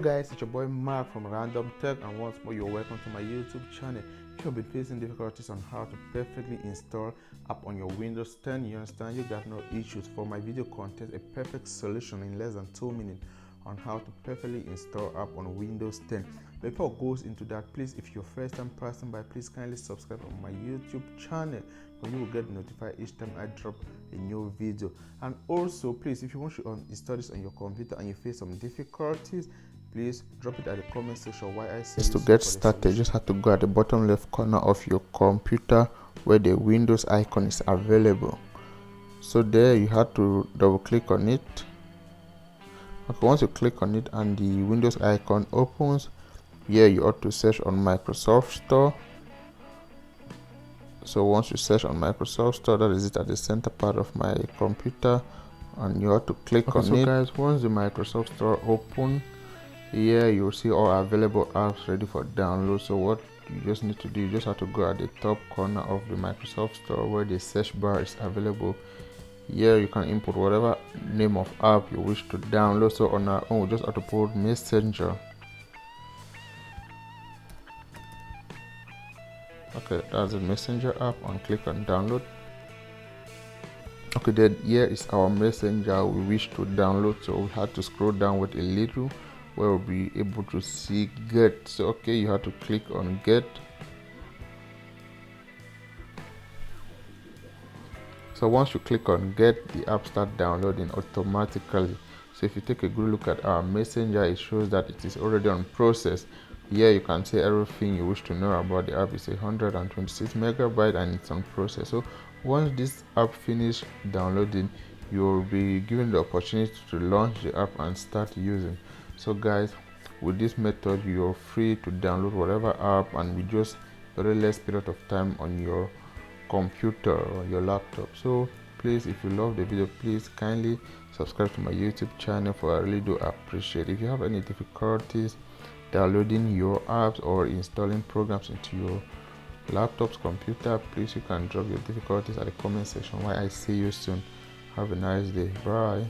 Guys, it's your boy Mark from Random Tech, and once more you're welcome to my YouTube channel. If you've been facing difficulties on how to perfectly install app on your Windows 10, you understand you got no issues. For my video content, a perfect solution in less than 2 minutes on how to perfectly install app on Windows 10. Before it goes into that, please, if you're first time passing by, please kindly subscribe on my YouTube channel, and you will get notified each time I drop a new video. And also, please, if you want to install this on your computer and you face some difficulties, please drop it at the comment section. Why I say to get started, you just have to go at the bottom left corner of your computer where the Windows icon is available. So there you have to double click on it. Okay, once you click on it and the Windows icon opens, here you ought to search on Microsoft Store. So once you search on Microsoft Store, that is it at the center part of my computer, and you have to click on it. Guys, once the Microsoft Store open, here you'll see all available apps ready for download. So what you just need to do, you just have to go at the top corner of the Microsoft Store where the search bar is available. Here you can input whatever name of app you wish to download. So on our own, we just have to put Messenger. Okay, that's the Messenger app, and click on download. Okay, then here is our Messenger we wish to download. So we have to scroll down with a little where we'll be able to see get. So okay, you have to click on get. So once you click on get, the app start downloading automatically. So if you take a good look at our Messenger, it shows that it is already on process. Here you can see everything you wish to know about the app. It's 126 megabyte and it's on process. So once this app finish downloading, you will be given the opportunity to launch the app and start using. So guys, with this method you're free to download whatever app and with just very less period of time on your computer or your laptop. So please, if you love the video, please kindly subscribe to my YouTube channel, for I really do appreciate it. If you have any difficulties downloading your apps or installing programs into your laptops, computer, please you can drop your difficulties at the comment section. Why I see you soon. Have a nice day. Bye.